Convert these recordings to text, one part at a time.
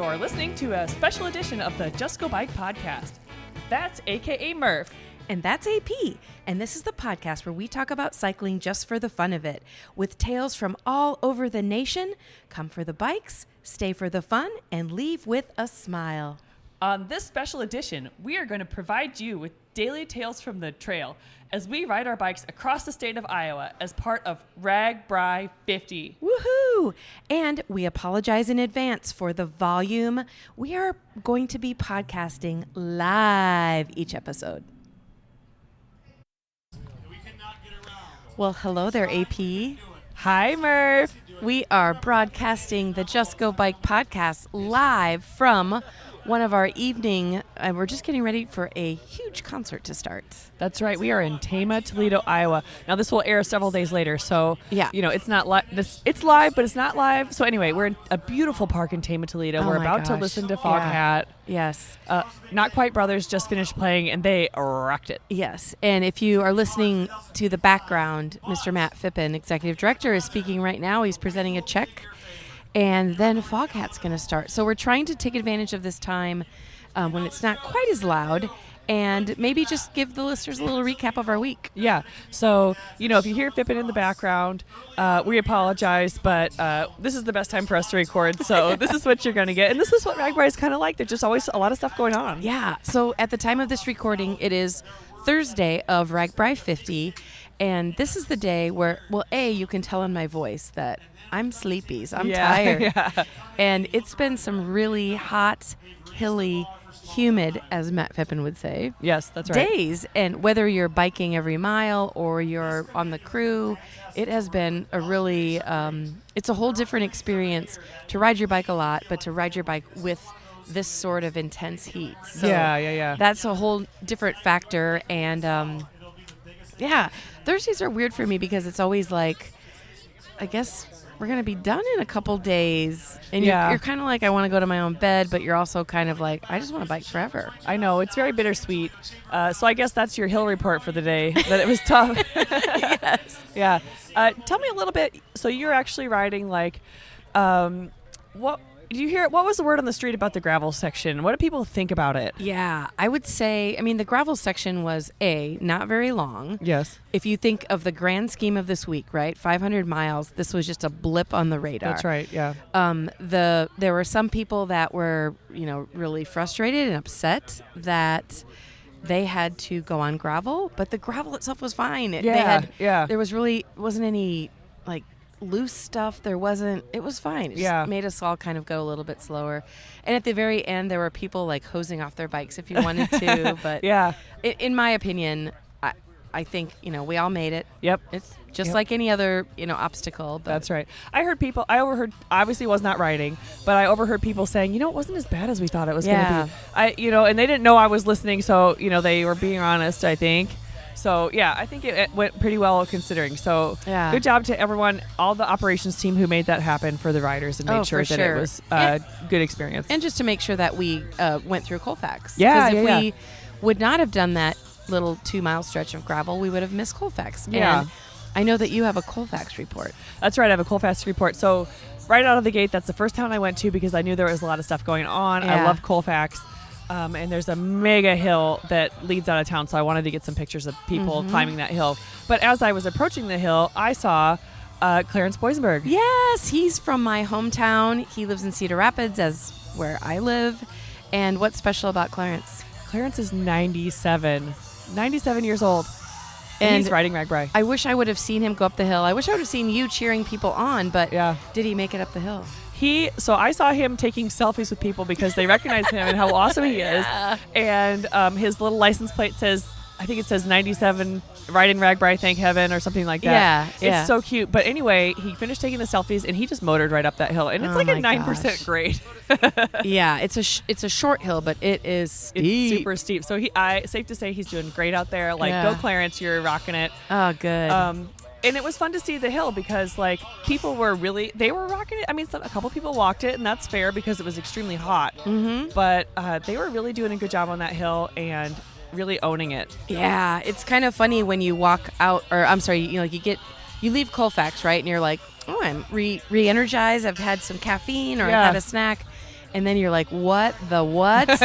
You're listening to a special edition of the Just Go Bike podcast. That's AKA Murph. And that's AP. And this is the podcast where we talk about cycling just for the fun of it. With tales from all over the nation. Come for the bikes, stay for the fun, and leave with a smile. On this special edition, we are going to provide you with daily tales from the trail as we ride our bikes across the state of Iowa as part of RAGBRAI 50. Woohoo! And we apologize in advance for the volume. We are going to be podcasting live each episode. Well, hello there, AP. Hi, Murph. We are broadcasting the Just Go Bike podcast live from one of our evening, and we're just getting ready for a huge concert to start. That's right. We are in Tama-Toledo, Iowa. Now, this will air several days later, so yeah, it's not it's live, but it's not live. So anyway, we're in a beautiful park in Tama-Toledo. We're about to listen to Foghat. Yes. Not Quite Brothers just finished playing, and they rocked it. Yes. And if you are listening to the background, Mr. Matt Phippen, Executive Director, is speaking right now. He's presenting a check. And then Foghat's going to start. So we're trying to take advantage of this time when it's not quite as loud and maybe just give the listeners a little recap of our week. Yeah. So, if you hear Phippen in the background, we apologize, but this is the best time for us to record. So this is what you're going to get. And this is what RAGBRAI is kind of like. There's just always a lot of stuff going on. Yeah. So at the time of this recording, it is Thursday of RAGBRAI 50. And this is the day where, you can tell in my voice that I'm sleepy, so I'm tired. Yeah. And it's been some really hot, hilly, humid, as Matt Phippen would say. Yes, that's right. Days. And whether you're biking every mile or you're on the crew, it has been a really, it's a whole different experience to ride your bike a lot, but to ride your bike with this sort of intense heat. So yeah. That's a whole different factor. And Thursdays are weird for me because it's always like, I guess we're going to be done in a couple days. And you're kind of like, I want to go to my own bed, but you're also kind of like, I just want to bike forever. I know. It's very bittersweet. So I guess that's your hill report for the day, that it was tough. Yes. Yeah. Tell me a little bit. So you're actually riding what was the word on the street about the gravel section? What do people think about it? Yeah, I would say, the gravel section was not very long. Yes. If you think of the grand scheme of this week, right? 500 miles, this was just a blip on the radar. That's right, yeah. There were some people that were, really frustrated and upset that they had to go on gravel, but the gravel itself was fine. There wasn't any, loose stuff. It was fine. It just made us all kind of go a little bit slower. And at the very end, there were people hosing off their bikes if you wanted to. But in my opinion, I think, we all made it. Yep. It's just like any other, obstacle. But that's right. I overheard, obviously was not riding, but I overheard people saying, it wasn't as bad as we thought it was going to be. And they didn't know I was listening. So, they were being honest, I think. So, I think it went pretty well considering. So, good job to everyone, all the operations team who made that happen for the riders and made sure that it was a good experience. And just to make sure that we went through Colfax. Yeah, because if we would not have done that little 2-mile stretch of gravel, we would have missed Colfax. Yeah. And I know that you have a Colfax report. That's right. I have a Colfax report. So, right out of the gate, that's the first town I went to because I knew there was a lot of stuff going on. Yeah. I love Colfax. And there's a mega hill that leads out of town, so I wanted to get some pictures of people climbing that hill. But as I was approaching the hill, I saw Clarence Boysenberg. Yes, he's from my hometown. He lives in Cedar Rapids, as where I live. And what's special about Clarence? Clarence is 97 years old, and he's riding RAGBRAI. I wish I would have seen him go up the hill. I wish I would have seen you cheering people on, but did he make it up the hill? So I saw him taking selfies with people because they recognize him and how awesome he is. And his little license plate says, I think it says 97 riding RAGBRAI, thank heaven, or something like that. It's so cute. But anyway, he finished taking the selfies and he just motored right up that hill. And it's a 9% grade. It's a short hill, but it is steep. It's super steep. So safe to say he's doing great out there. Go Clarence, you're rocking it. Oh, good. And it was fun to see the hill because people were they were rocking it. A couple people walked it, and that's fair because it was extremely hot. Mm-hmm. But they were really doing a good job on that hill and really owning it. Yeah, it's kind of funny when you walk out, or I'm sorry, you leave Colfax, right? And you're like, oh, I'm re-energized. I've had some caffeine or I've had a snack. and then you're like, what?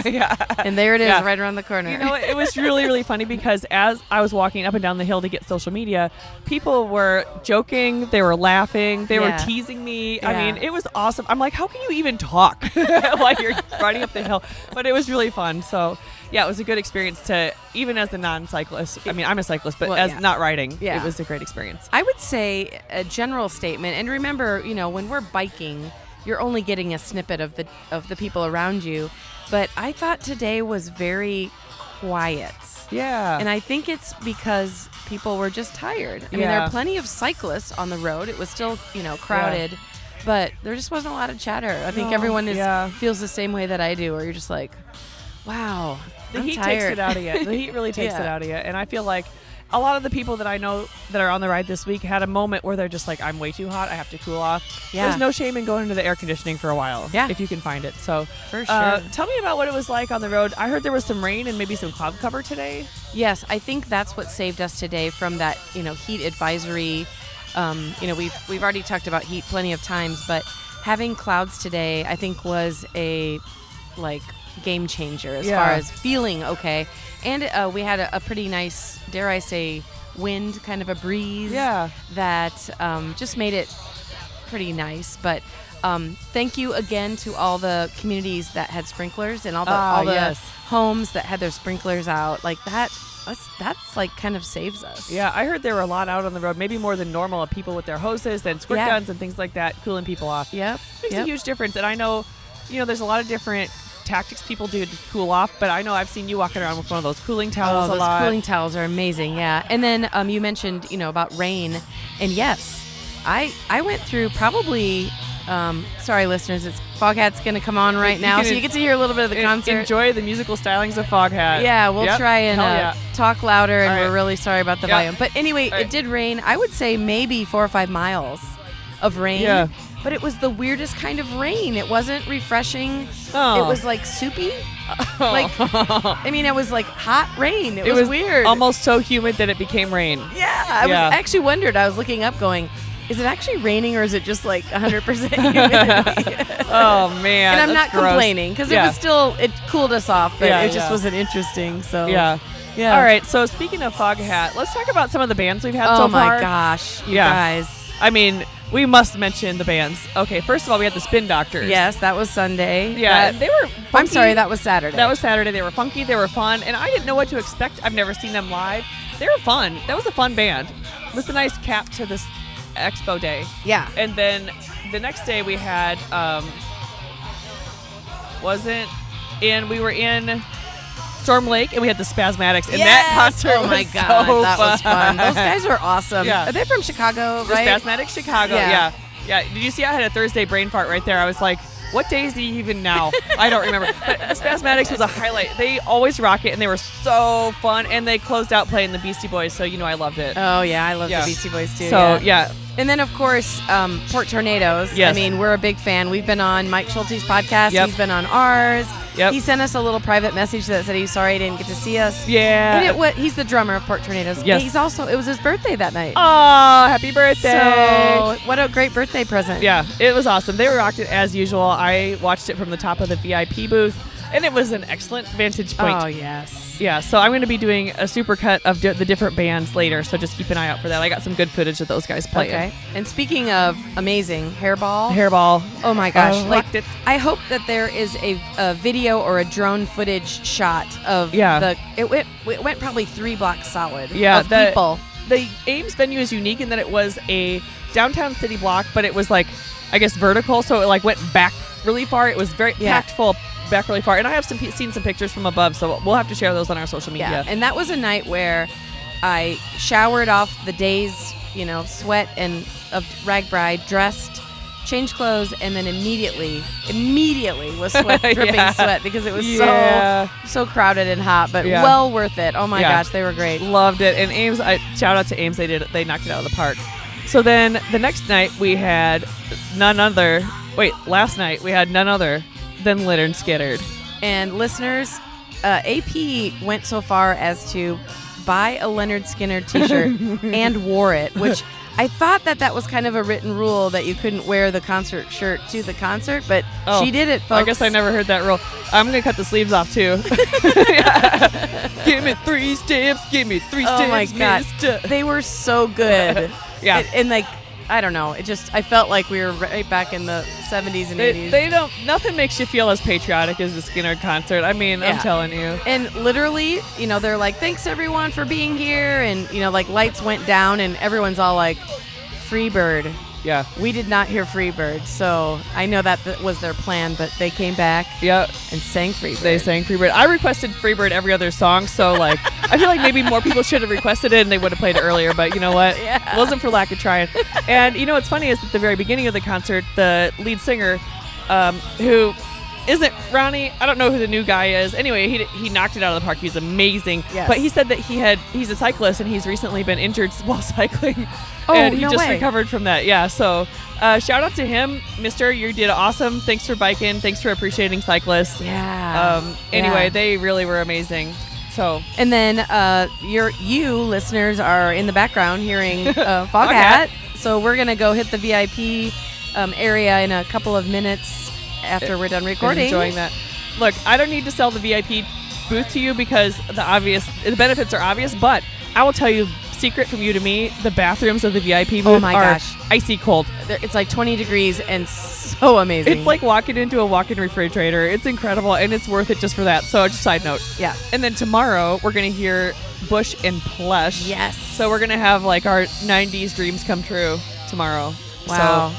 Yeah. And there it is, right around the corner. You know, it was really, really funny because as I was walking up and down the hill to get social media, people were joking, they were laughing, they were teasing me. I mean, it was awesome. I'm like, how can you even talk while you're riding up the hill? But it was really fun. So yeah, it was a good experience to, even as a non-cyclist. I mean, I'm a cyclist, but as not riding, it was a great experience. I would say a general statement, and remember, you know, when we're biking, you're only getting a snippet of the people around you. But I thought today was very quiet. Yeah. And I think it's because people were just tired. I mean, there are plenty of cyclists on the road. It was still, you know, crowded. But there just wasn't a lot of chatter. I think everyone feels the same way that I do, where you're just like, wow, the heat takes it out of you. The heat really takes it out of you. And I feel like a lot of the people that I know that are on the ride this week had a moment where they're just like, I'm way too hot. I have to cool off. Yeah. There's no shame in going into the air conditioning for a while if you can find it. So for sure. Tell me about what it was like on the road. I heard there was some rain and maybe some cloud cover today. Yes, I think that's what saved us today from that, you know, heat advisory. You know, we've already talked about heat plenty of times, but having clouds today, I think, was a game changer as far as feeling okay. And we had a pretty nice, dare I say, wind, kind of a breeze that just made it pretty nice. But thank you again to all the communities that had sprinklers and all the homes that had their sprinklers out. Like that's like kind of saves us. Yeah, I heard there were a lot out on the road, maybe more than normal, of people with their hoses and squirt guns and things like that, cooling people off. Yep. Makes a huge difference. And I know, you know, there's a lot of different tactics people do to cool off, but I know I've seen you walking around with one of those cooling towels a lot. Those cooling towels are amazing, yeah. And then you mentioned, you know, about rain, and yes, I went through probably, sorry listeners, it's Foghat's going to come on right now, so you get to hear a little bit of the concert. Enjoy the musical stylings of Foghat. Yeah, we'll try and talk louder, and we're really sorry about the volume. But anyway, it did rain. I would say maybe 4 or 5 miles of rain. Yeah. But it was the weirdest kind of rain. It wasn't refreshing. Oh. It was like soupy. Like, I mean, it was like hot rain. It was weird. Almost so humid that it became rain. Yeah. I actually wondered. I was looking up going, is it actually raining or is it just like 100% humidity? Oh, man. And I'm not complaining because it was still, it cooled us off, but it just wasn't interesting. So yeah. All right. So speaking of Foghat, let's talk about some of the bands we've had so far. Oh, my gosh. You guys. I mean, we must mention the bands. Okay, first of all, we had the Spin Doctors. Yes, that was Sunday. Yeah, they were funky. I'm sorry, that was Saturday. That was Saturday. They were funky. They were fun. And I didn't know what to expect. I've never seen them live. They were fun. That was a fun band. It was a nice cap to this expo day. Yeah. And then the next day we had, we were in Storm Lake, and we had the Spasmatics, and that concert was my God, so that fun. was fun. Those guys are awesome. Yeah. Are they from Chicago, right? The Spasmatics, Chicago, yeah. Did you see I had a Thursday brain fart right there? I was like, what day is it even now? I don't remember. But the Spasmatics was a highlight. They always rock it, and they were so fun, and they closed out playing the Beastie Boys, so you know I loved it. Oh, yeah, I love the Beastie Boys, too. So, yeah. And then, of course, Port Tornadoes. Yes. I mean, we're a big fan. We've been on Mike Schulte's podcast. Yep. He's been on ours. Yep. He sent us a little private message that said he's sorry he didn't get to see us. Yeah. And he's the drummer of Port Tornadoes. Yes. He's also, it was his birthday that night. Oh, happy birthday. So, what a great birthday present. Yeah, it was awesome. They rocked it as usual. I watched it from the top of the VIP booth, and it was an excellent vantage point. Oh, yes. Yeah, so I'm going to be doing a supercut of the different bands later, so just keep an eye out for that. I got some good footage of those guys playing. Okay. And speaking of amazing, Hairball. Oh my gosh. I hope that there is a video or a drone footage shot of it went probably 3 blocks solid of people. The Ames venue is unique in that it was a downtown city block, but it was like, I guess, vertical, so it like went back really far. It was very packed full back really far, and I have seen some pictures from above, so we'll have to share those on our social media. Yeah, and that was a night where I showered off the day's, sweat and of RAGBRAI, dressed, changed clothes, and then immediately was dripping sweat because it was so crowded and hot, but well worth it. Oh my gosh, they were great. Loved it. And Ames, shout out to Ames, they knocked it out of the park. So then the next night we had last night we had none other than Lynyrd Skynyrd. And listeners, AP went so far as to buy a Lynyrd Skynyrd t-shirt and wore it, which I thought that was kind of a written rule that you couldn't wear the concert shirt to the concert, but she did it, folks. I guess I never heard that rule. I'm going to cut the sleeves off, too. Give me 3 steps. Give me 3 steps. Oh, my God. They were so good. Yeah. And like, I don't know. I felt like we were right back in the 70s and 80s. Nothing makes you feel as patriotic as the Skinner concert. I mean, I'm telling you. And literally, they're like, thanks everyone for being here. And, like lights went down and everyone's all like, Freebird. Yeah. We did not hear Freebird. So I know that was their plan, but they came back and sang Freebird. They sang Freebird. I requested Freebird every other song. So like, I feel like maybe more people should have requested it and they would have played it earlier. But you know what? It wasn't for lack of trying. And what's funny is at the very beginning of the concert, the lead singer, who isn't Ronnie, I don't know who the new guy is. Anyway, he knocked it out of the park. He was amazing. Yes. But he said that he's a cyclist and he's recently been injured while cycling. Oh, and he no just way. recovered from that. Yeah. So shout out to him, Mister. You did awesome. Thanks for biking. Thanks for appreciating cyclists. Yeah. Anyway, they really were amazing. So. And then you listeners are in the background hearing Foghat. So we're gonna go hit the VIP area in a couple of minutes after we're done recording. Enjoying that. Look, I don't need to sell the VIP booth to you because the benefits are obvious, but I will tell you, secret from you to me, the bathrooms of the VIP booth are icy cold. It's like 20 degrees and so amazing. It's like walking into a walk-in refrigerator. It's incredible, and it's worth it just for that. So just a side note. Yeah. And then tomorrow, we're going to hear Bush and Plush. Yes. So we're going to have like our 90s dreams come true tomorrow. Wow.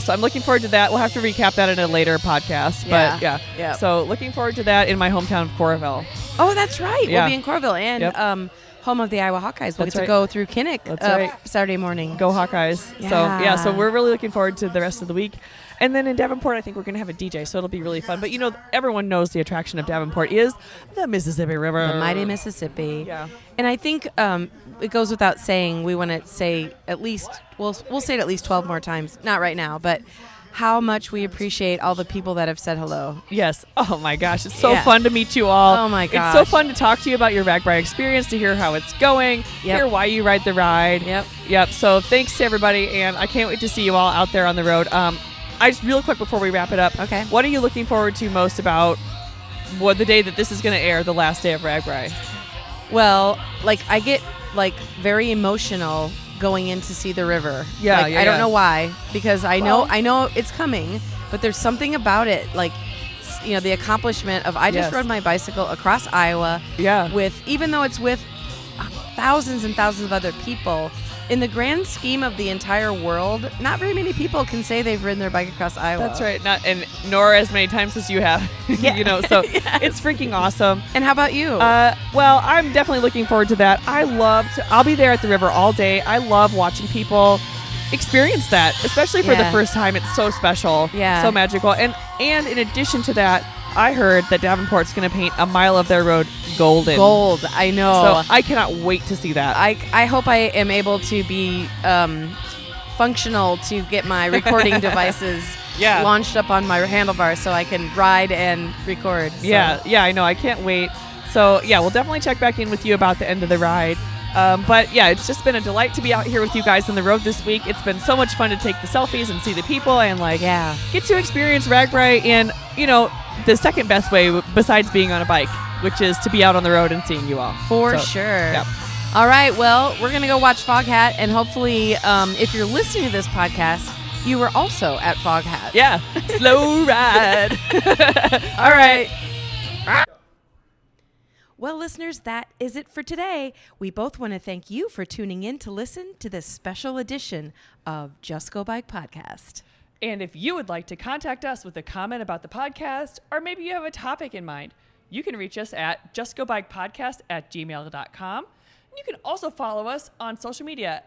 So I'm looking forward to that. We'll have to recap that in a later podcast. But yeah. So looking forward to that in my hometown of Coralville. Oh, that's right. Yeah. We'll be in Coralville and home of the Iowa Hawkeyes. We'll get to go through Kinnick Saturday morning. Go Hawkeyes. Yeah. So we're really looking forward to the rest of the week. And then in Davenport, I think we're going to have a DJ, so it'll be really fun. But, everyone knows the attraction of Davenport is the Mississippi River. The mighty Mississippi. Yeah. And I think it goes without saying, we want to say at least, we'll say it at least 12 more times. Not right now, but how much we appreciate all the people that have said hello. Yes. Oh, my gosh. It's so fun to meet you all. Oh, my gosh. It's so fun to talk to you about your RAGBRAI experience, to hear how it's going, hear why you ride the ride. Yep. So thanks to everybody, and I can't wait to see you all out there on the road. I just real quick before we wrap it up. Okay. What are you looking forward to most about the day that this is going to air, the last day of RAGBRAI? Well, I get very emotional going in to see the river. I don't know why, because I know it's coming, but there's something about it, the accomplishment of I just rode my bicycle across Iowa. Yeah. Even though it's with thousands and thousands of other people, in the grand scheme of the entire world, not very many people can say they've ridden their bike across Iowa. That's right. Nor as many times as you have. So it's freaking awesome. And how about you? Well, I'm definitely looking forward to that. I'll be there at the river all day. I love watching people experience that, especially for the first time. It's so special. Yeah. So magical. And in addition to that, I heard that Davenport's going to paint a mile of their road golden. Gold, I know. So I cannot wait to see that. I hope I am able to be functional to get my recording devices launched up on my handlebars so I can ride and record. So. Yeah, I know. I can't wait. So, we'll definitely check back in with you about the end of the ride. But it's just been a delight to be out here with you guys on the road this week. It's been so much fun to take the selfies and see the people and get to experience RAGBRAI in, the second best way besides being on a bike, which is to be out on the road and seeing you all. For sure. Yep. All right. Well, we're going to go watch Foghat, and hopefully if you're listening to this podcast, you were also at Foghat. Yeah. Slow ride. All right. Well, listeners, that is it for today. We both want to thank you for tuning in to listen to this special edition of Just Go Bike Podcast. And if you would like to contact us with a comment about the podcast, or maybe you have a topic in mind, you can reach us at justgobikepodcast@gmail.com. And you can also follow us on social media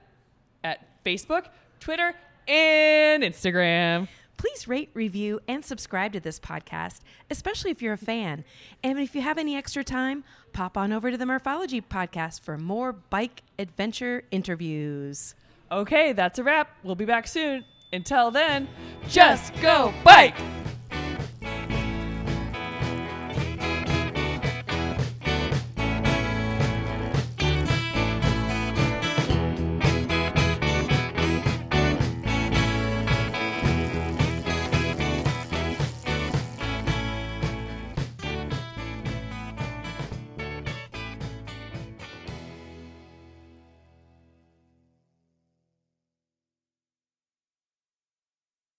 at Facebook, Twitter, and Instagram. Please rate, review, and subscribe to this podcast, especially if you're a fan. And if you have any extra time, pop on over to the Murphology podcast for more bike adventure interviews. Okay, that's a wrap. We'll be back soon. Until then, just go bike!